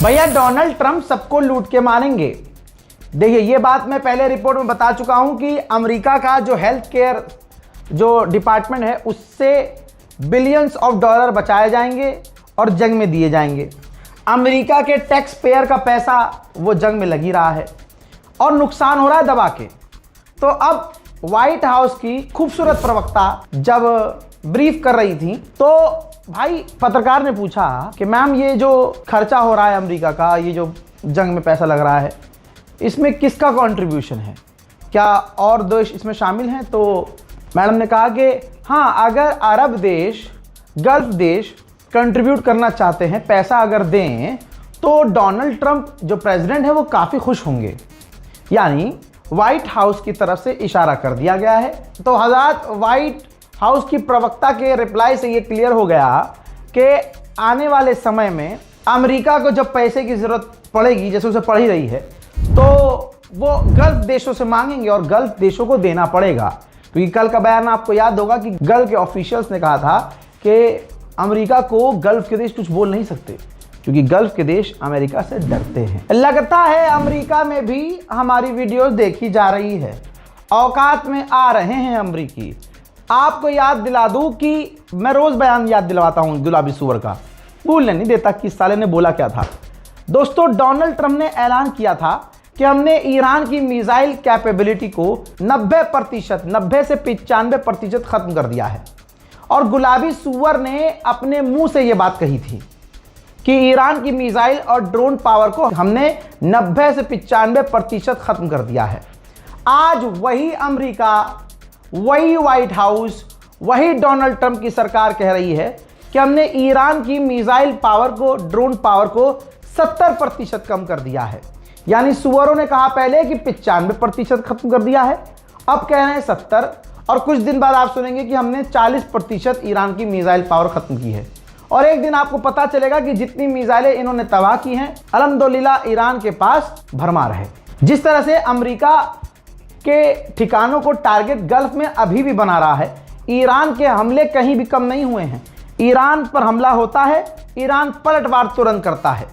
भैया Donald Trump सबको लूट के मारेंगे। देखिए ये बात मैं पहले रिपोर्ट में बता चुका हूं कि अमेरिका का जो हेल्थ केयर जो डिपार्टमेंट है उससे बिलियंस ऑफ डॉलर बचाए जाएंगे और जंग में दिए जाएंगे। अमेरिका के टैक्स पेयर का पैसा वो जंग में लग ही रहा है और नुकसान हो रहा है दबा के। तो अब व्हाइट हाउस की खूबसूरत प्रवक्ता जब ब्रीफ कर रही थी तो भाई पत्रकार ने पूछा कि मैम ये जो खर्चा हो रहा है अमेरिका का, ये जो जंग में पैसा लग रहा है, इसमें किसका कंट्रीब्यूशन है, क्या और देश इसमें शामिल हैं? तो मैडम ने कहा कि हाँ, अगर अरब देश, गल्फ देश कंट्रीब्यूट करना चाहते हैं, पैसा अगर दें तो डोनाल्ड ट्रंप जो प्रेसिडेंट है वो काफ़ी खुश होंगे। यानी व्हाइट हाउस की तरफ से इशारा कर दिया गया है। तो हज़रात व्हाइट हाउस की प्रवक्ता के रिप्लाई से ये क्लियर हो गया कि आने वाले समय में अमेरिका को जब पैसे की ज़रूरत पड़ेगी, जैसे उसे पड़ ही रही है, तो वो गल्फ देशों से मांगेंगे और गल्फ देशों को देना पड़ेगा। क्योंकि कल का बयान आपको याद होगा कि गल्फ के ऑफिशियल्स ने कहा था कि अमेरिका को गल्फ के देश कुछ बोल नहीं सकते क्योंकि गल्फ के देश अमेरिका से डरते हैं। लगता है अमेरिका में भी हमारी वीडियोस देखी जा रही है, औकात में आ रहे हैं अमेरिकी। आपको याद दिला दूं कि मैं रोज बयान याद दिलवाता हूं गुलाबी सुअर का, भूलने नहीं देता कि इस साले ने बोला क्या था। दोस्तों, डोनाल्ड ट्रंप ने ऐलान किया था कि हमने ईरान की मिसाइल कैपेबिलिटी को 90% से 95% खत्म कर दिया है। और गुलाबी सुअर ने अपने मुंह से यह बात कही थी कि ईरान की मिसाइल और ड्रोन पावर को हमने 90 से 95% खत्म कर दिया है। आज वही अमेरिका, वही व्हाइट हाउस, वही डोनाल्ड ट्रंप की सरकार कह रही है कि हमने ईरान की मिसाइल पावर को, ड्रोन पावर को 70% कम कर दिया है। यानी सुअरों ने कहा पहले कि 95% खत्म कर दिया है, अब कह रहे हैं 70, और कुछ दिन बाद आप सुनेंगे कि हमने 40% ईरान की मिसाइल पावर खत्म की है। और एक दिन आपको पता चलेगा कि जितनी मिसाइलें इन्होंने तबाह की हैं, अल्हम्दुलिल्लाह ईरान के पास भरमार है। जिस तरह से अमेरिका के ठिकानों को टारगेट गल्फ में अभी भी बना रहा है, ईरान के हमले कहीं भी कम नहीं हुए हैं। ईरान पर हमला होता है, ईरान पलटवार तुरंत करता है।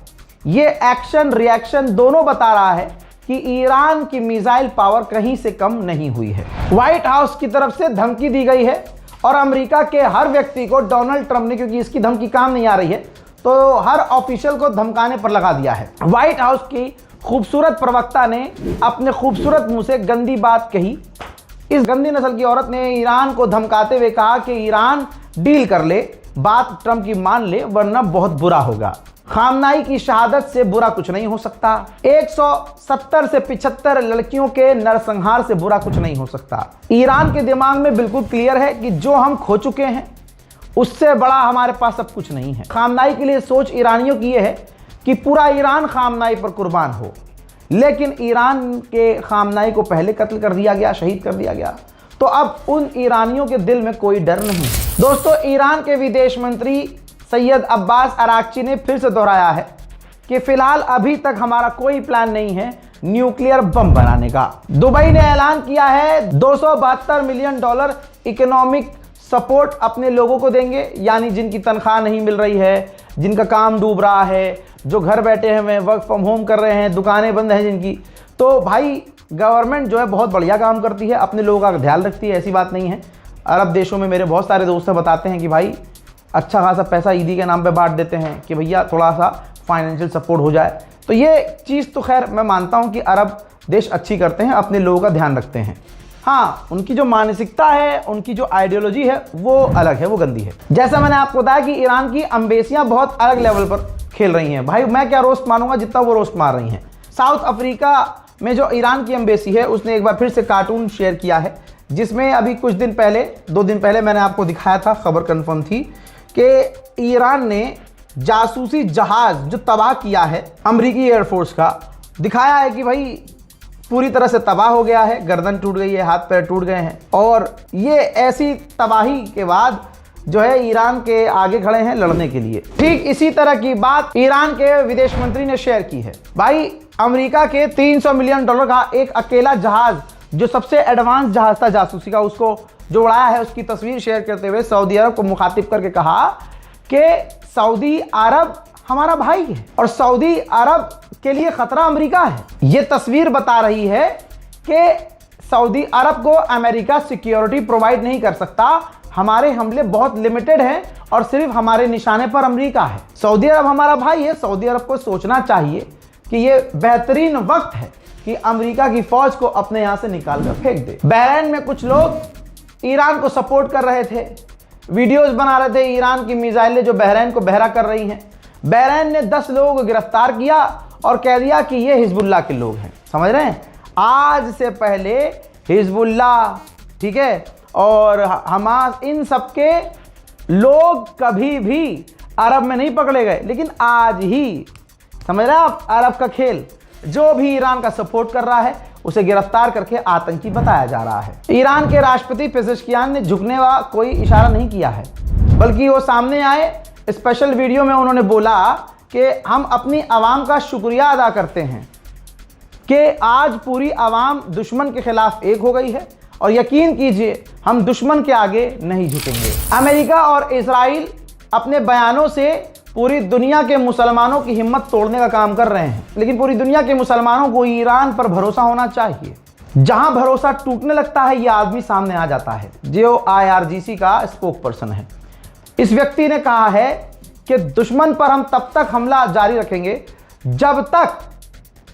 ये एक्शन रिएक्शन दोनों बता रहा है कि ईरान की मिसाइल पावर कहीं से कम नहीं हुई है। व्हाइट हाउस की तरफ से धमकी दी गई है और अमेरिका के हर व्यक्ति को डोनाल्ड ट्रंप ने, क्योंकि इसकी धमकी काम नहीं आ रही है, तो हर ऑफिशियल को धमकाने पर लगा दिया है। व्हाइट हाउस की खूबसूरत प्रवक्ता ने अपने खूबसूरत मुंह से गंदी बात कही। इस गंदी नस्ल की औरत ने ईरान को धमकाते हुए कहा कि ईरान डील कर ले, बात ट्रंप की मान ले, वरना बहुत बुरा होगा। खामनाई की शहादत से बुरा कुछ नहीं हो सकता। 170 से 75 लड़कियों के नरसंहार से बुरा कुछ नहीं हो सकता। ईरान के दिमाग में बिल्कुल क्लियर है कि जो हम खो चुके हैं उससे बड़ा हमारे पास सब कुछ नहीं है। खामनाई के लिए सोच ईरानियों की यह है कि पूरा ईरान खामनाई पर कुर्बान हो, लेकिन ईरान के खामनाई को पहले कत्ल कर दिया गया, शहीद कर दिया गया। तो अब उन ईरानियों के दिल में कोई डर नहीं। दोस्तों, ईरान के विदेश मंत्री सैयद अब्बास अराक्ची ने फिर से दोहराया है कि फिलहाल अभी तक हमारा कोई प्लान नहीं है न्यूक्लियर बम बनाने का। दुबई ने ऐलान किया है $272 मिलियन इकोनॉमिक सपोर्ट अपने लोगों को देंगे, यानी जिनकी तनख्वाह नहीं मिल रही है, जिनका काम डूब रहा है, जो घर बैठे हुए वर्क फ्रॉम होम कर रहे हैं, दुकानें बंद हैं जिनकी। तो भाई गवर्नमेंट जो है बहुत बढ़िया काम करती है, अपने लोगों का ध्यान रखती है, ऐसी बात नहीं है। अरब देशों में मेरे बहुत सारे दोस्त बताते हैं कि भाई अच्छा खासा पैसा ईदी के नाम पे बांट देते हैं कि भैया थोड़ा सा फाइनेंशियल सपोर्ट हो जाए। तो ये चीज़ तो खैर मैं मानता हूँ कि अरब देश अच्छी करते हैं, अपने लोगों का ध्यान रखते हैं। हाँ, उनकी जो मानसिकता है, उनकी जो आइडियोलॉजी है वो अलग है, वो गंदी है। जैसा मैंने आपको बताया कि ईरान की एम्बेसियाँ बहुत अलग लेवल पर खेल रही हैं। भाई मैं क्या रोस्ट मारूंगा जितना वो रोस्ट मार रही हैं। साउथ अफ्रीका में जो ईरान की एम्बेसी है उसने एक बार फिर से कार्टून शेयर किया है, जिसमें अभी कुछ दिन पहले, 2 दिन पहले मैंने आपको दिखाया था, खबर कंफर्म थी कि ईरान ने जासूसी जहाज जो तबाह किया है अमेरिकी एयरफोर्स का, दिखाया है कि भाई पूरी तरह से तबाह हो गया है, गर्दन टूट गई है, हाथ पैर टूट गए हैं। और ये ऐसी तबाही के बाद जो है ईरान के आगे खड़े हैं लड़ने के लिए। ठीक इसी तरह की बात ईरान के विदेश मंत्री ने शेयर की है। भाई अमेरिका के $300 मिलियन का एक अकेला जहाज, जो सबसे एडवांस जहाज था जासूसी का, उसको जो उड़ाया है, उसकी तस्वीर शेयर करते हुए सऊदी अरब को मुखातिब करके कहा कि सऊदी अरब हमारा भाई है और सऊदी अरब के लिए खतरा अमेरिका है। यह तस्वीर बता रही है कि सऊदी अरब को अमेरिका सिक्योरिटी प्रोवाइड नहीं कर सकता, हमारे हमले बहुत लिमिटेड हैं और सिर्फ हमारे निशाने पर अमेरिका है। सऊदी अरब हमारा भाई है। सऊदी अरब को सोचना चाहिए कि यह बेहतरीन वक्त है कि अमेरिका की फौज को अपने यहां से निकाल कर फेंक दे। बहरीन में कुछ लोग ईरान को सपोर्ट कर रहे थे, वीडियोस बना रहे थे ईरान की मिसाइलें जो बहरीन को बहरा कर रही हैं। बहरीन ने 10 लोगों को गिरफ्तार किया और कह दिया कि ये हिजबुल्लाह के लोग हैं। समझ रहे हैं? आज से पहले हिजबुल्लाह, ठीक है, और हमास, इन सब के लोग कभी भी अरब में नहीं पकड़े गए, लेकिन आज ही, समझ रहे हैं आप, अरब का खेल, जो भी ईरान का सपोर्ट कर रहा है उसे गिरफ्तार करके आतंकी बताया जा रहा है। ईरान के राष्ट्रपति पेजेश्कियान ने झुकने का कोई इशारा नहीं किया है, बल्कि वो सामने आए स्पेशल वीडियो में, उन्होंने बोला कि हम अपनी आवाम का शुक्रिया अदा करते हैं कि आज पूरी आवाम दुश्मन के खिलाफ एक हो गई है और यकीन कीजिए हम दुश्मन के आगे नहीं झुकेंगे। अमेरिका और इजराइल अपने बयानों से पूरी दुनिया के मुसलमानों की हिम्मत तोड़ने का काम कर रहे हैं, लेकिन पूरी दुनिया के मुसलमानों को ईरान पर भरोसा होना चाहिए। जहां भरोसा टूटने लगता है यह आदमी सामने आ जाता है, जो IRGC का स्पोक पर्सन है। इस व्यक्ति ने कहा है कि दुश्मन पर हम तब तक हमला जारी रखेंगे जब तक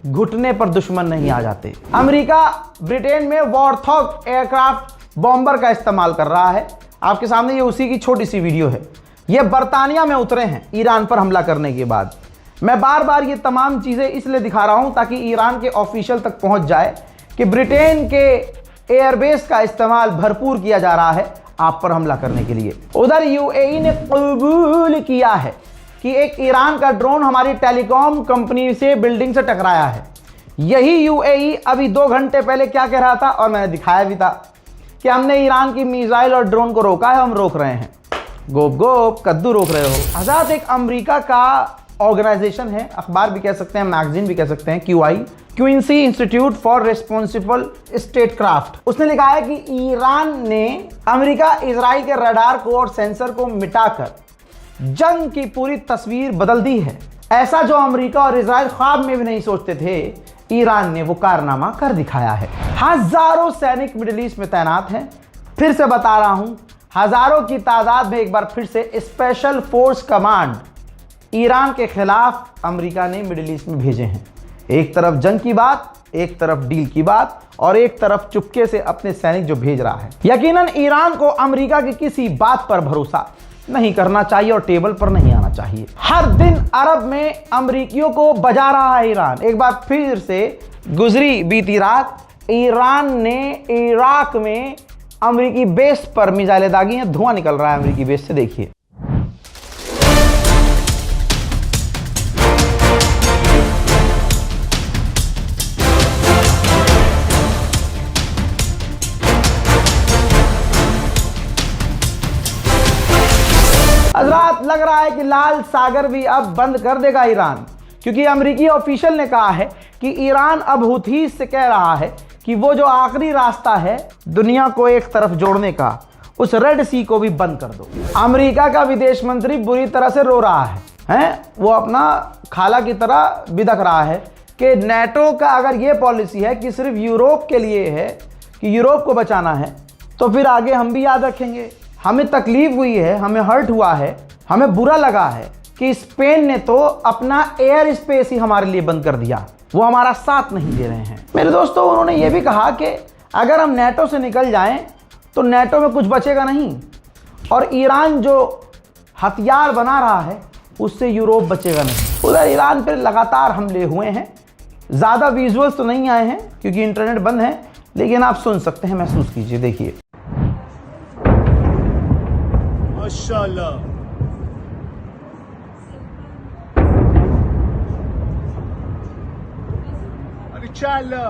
घुटने पर दुश्मन नहीं आ जाते। अमेरिका ब्रिटेन में वॉरथॉग एयरक्राफ्ट बॉम्बर का इस्तेमाल कर रहा है। आपके सामने ये उसी की छोटी सी वीडियो है। ये बर्तानिया में उतरे हैं ईरान पर हमला करने के बाद। मैं बार बार ये तमाम चीज़ें इसलिए दिखा रहा हूं ताकि ईरान के ऑफिशियल तक पहुंच जाए कि ब्रिटेन के एयरबेस का इस्तेमाल भरपूर किया जा रहा है आप पर हमला करने के लिए। उधर UAE ने कबूल किया है कि एक ईरान का ड्रोन हमारी टेलीकॉम कंपनी से बिल्डिंग से टकराया है। यही UAE अभी 2 घंटे पहले क्या कह रहा था, और मैंने दिखाया भी था, कि हमने ईरान की मिसाइल और ड्रोन को रोका है, हम रोक रहे हैं। गोप गोप कद्दू रोक रहे हो। आजाद एक अमेरिका का ऑर्गेनाइजेशन है, अखबार भी कह सकते हैं, मैगजीन भी कह सकते हैं, क्यूइंसी इंस्टीट्यूट फॉर रिस्पॉन्सिबल स्टेटक्राफ्ट। उसने लिखा है कि ईरान ने अमेरिका इजराइल के रडार को और सेंसर को मिटाकर जंग की पूरी तस्वीर बदल दी है। ऐसा जो अमेरिका और इजराइल ख्वाब में भी नहीं सोचते थे, ईरान ने वो कारनामा कर दिखाया है। हजारों सैनिक मिडिल ईस्ट में तैनात हैं। फिर से बता रहा हूं, हजारों की तादाद में एक बार फिर से स्पेशल फोर्स कमांड ईरान के खिलाफ अमेरिका ने मिडिल ईस्ट में भेजे हैं। एक तरफ जंग की बात, एक तरफ डील की बात, और एक तरफ चुपके से अपने सैनिक जो भेज रहा है। यकीनन ईरान को अमेरिका की किसी बात पर भरोसा नहीं करना चाहिए और टेबल पर नहीं आना चाहिए। हर दिन अरब में अमेरिकियों को बजा रहा है ईरान। एक बार फिर से गुजरी बीती रात ईरान ने इराक में अमेरिकी बेस पर मिसाइलें दागी हैं। धुआं निकल रहा है अमेरिकी बेस से, देखिए। हजरात, लग रहा है कि लाल सागर भी अब बंद कर देगा ईरान, क्योंकि अमेरिकी ऑफिशियल ने कहा है कि ईरान अब हुथीज से कह रहा है कि वो जो आखिरी रास्ता है दुनिया को एक तरफ जोड़ने का, उस रेड सी को भी बंद कर दो। अमेरिका का विदेश मंत्री बुरी तरह से रो रहा है, वो अपना खाला की तरह बिदक रहा है कि नेटो का अगर ये पॉलिसी है कि सिर्फ यूरोप के लिए है, कि यूरोप को बचाना है, तो फिर आगे हम भी याद रखेंगे। हमें तकलीफ हुई है, हमें हर्ट हुआ है, हमें बुरा लगा है कि स्पेन ने तो अपना एयर स्पेस ही हमारे लिए बंद कर दिया, वो हमारा साथ नहीं दे रहे हैं। मेरे दोस्तों, उन्होंने ये भी कहा कि अगर हम नेटो से निकल जाएं तो नेटो में कुछ बचेगा नहीं, और ईरान जो हथियार बना रहा है उससे यूरोप बचेगा नहीं। उधर ईरान पर लगातार हमले हुए हैं। ज़्यादा विजुअल्स तो नहीं आए हैं क्योंकि इंटरनेट बंद है, लेकिन आप सुन सकते हैं, महसूस कीजिए, देखिए। माशाअल्लाह, माशाअल्लाह।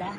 10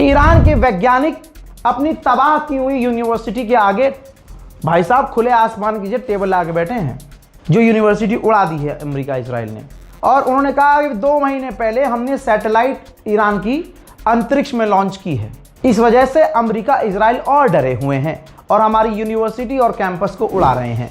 ईरान के वैज्ञानिक अपनी तबाह की हुई यूनिवर्सिटी के आगे भाई साहब खुले आसमान की टेबल ला के बैठे हैं, जो यूनिवर्सिटी उड़ा दी है अमेरिका इसराइल ने। और उन्होंने कहा कि 2 महीने पहले हमने सैटेलाइट ईरान की अंतरिक्ष में लॉन्च की है, इस वजह से अमेरिका इसराइल और डरे हुए हैं और हमारी यूनिवर्सिटी और कैंपस को उड़ा रहे हैं।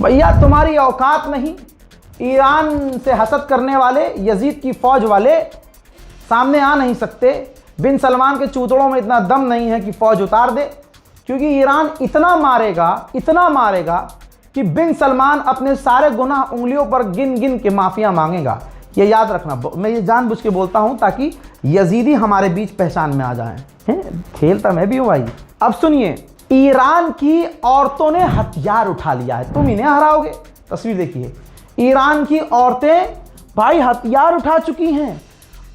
भैया तुम्हारी औकात नहीं, ईरान से हसद करने वाले यजीद की फौज वाले सामने आ नहीं सकते। बिन सलमान के चूतड़ों में इतना दम नहीं है कि फौज उतार दे, क्योंकि ईरान इतना मारेगा कि बिन सलमान अपने सारे गुनाह उंगलियों पर गिन गिन के माफिया मांगेगा। ये याद रखना, मैं ये जानबूझ के बोलता हूं ताकि यजीदी हमारे बीच पहचान में आ जाएं। खेलता मैं भी हूं भाई। अब सुनिए, ईरान की औरतों ने हथियार उठा लिया है, तुम इन्हें हराओगे। तस्वीर देखिए, ईरान की औरतें भाई हथियार उठा चुकी हैं,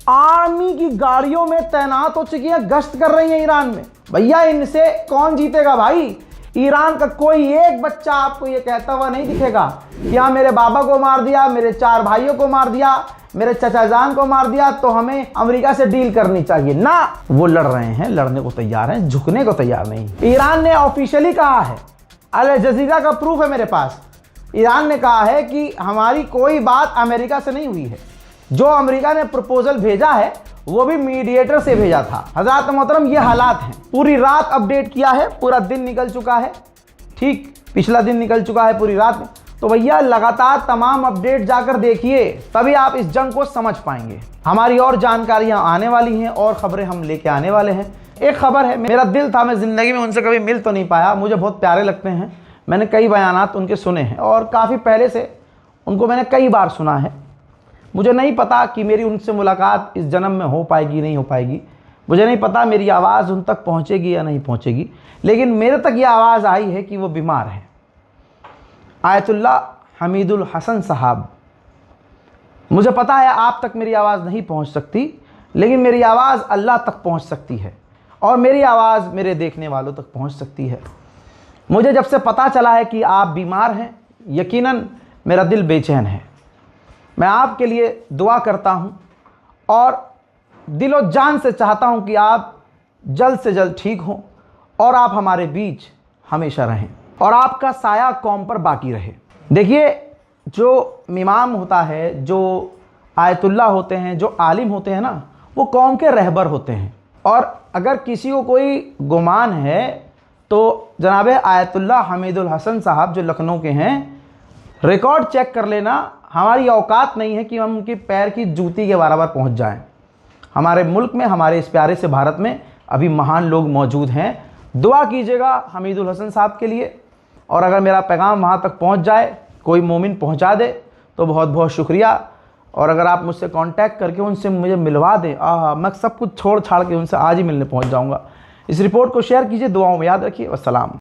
आर्मी की गाड़ियों में तैनात हो चुकी हैं, गश्त कर रही हैं ईरान में। भैया इनसे कौन जीतेगा भाई? ईरान का कोई एक बच्चा आपको ये कहता हुआ नहीं दिखेगा कि हाँ मेरे बाबा को मार दिया, मेरे 4 भाइयों को मार दिया, मेरे चचा जान को मार दिया, तो हमें अमेरिका से डील करनी चाहिए ना। वो लड़ रहे हैं, लड़ने को तैयार हैं, झुकने को तैयार नहीं। ईरान ने ऑफिशियली कहा है, अल जजीरा का प्रूफ है मेरे पास, ईरान ने कहा है कि हमारी कोई बात अमेरिका से नहीं हुई है, जो अमेरिका ने प्रपोजल भेजा है वो भी मीडिएटर से भेजा था। हज़रात मोहतरम ये हालात हैं। पूरी रात अपडेट किया है, पूरा दिन निकल चुका है, ठीक पिछला दिन निकल चुका है पूरी रात में। तो भैया लगातार तमाम अपडेट जाकर देखिए, तभी आप इस जंग को समझ पाएंगे। हमारी और जानकारियां आने वाली हैं और खबरें हम लेके आने वाले हैं। एक खबर है, मेरा दिल था, मैं ज़िंदगी में उनसे कभी मिल तो नहीं पाया, मुझे बहुत प्यारे लगते हैं, मैंने कई बयानात उनके सुने हैं और काफ़ी पहले से उनको मैंने कई बार सुना है। मुझे नहीं पता कि मेरी उनसे मुलाकात इस जन्म में हो पाएगी नहीं हो पाएगी, मुझे नहीं पता मेरी आवाज़ उन तक पहुंचेगी या नहीं पहुंचेगी, लेकिन मेरे तक ये आवाज़ आई है कि वो बीमार है। आयतुल्लाह हमीदुल हसन साहब, मुझे पता है आप तक मेरी आवाज़ नहीं पहुंच सकती, लेकिन मेरी आवाज़ अल्लाह तक पहुंच सकती है और मेरी आवाज़ मेरे देखने वालों तक पहुंच सकती है। मुझे जब से पता चला है कि आप बीमार हैं, यकीनन मेरा दिल बेचैन है। मैं आपके लिए दुआ करता हूं और दिलो जान से चाहता हूं कि आप जल्द से जल्द ठीक हों और आप हमारे बीच हमेशा रहें और आपका साया कौम पर बाकी रहे। देखिए, जो इमाम होता है, जो आयतुल्लाह होते हैं, जो आलिम होते हैं ना, वो कौम के रहबर होते हैं। और अगर किसी को कोई गुमान है तो जनाब आयतुल्लाह हमीदुल हसन साहब जो लखनऊ के हैं, रिकॉर्ड चेक कर लेना। हमारी औकात नहीं है कि हम उनके पैर की जूती के बराबर पहुंच जाएं। हमारे मुल्क में, हमारे इस प्यारे से भारत में अभी महान लोग मौजूद हैं। दुआ कीजिएगा हमीदुल हसन साहब के लिए, और अगर मेरा पैगाम वहां तक पहुंच जाए, कोई मोमिन पहुंचा दे तो बहुत बहुत शुक्रिया। और अगर आप मुझसे कांटेक्ट करके उनसे मुझे मिलवा दें, मैं सब कुछ छोड़ छाड़ के उनसे आज ही मिलने पहुंच जाऊंगा। इस रिपोर्ट को शेयर कीजिए, दुआओं में याद रखिए। वस्सलाम।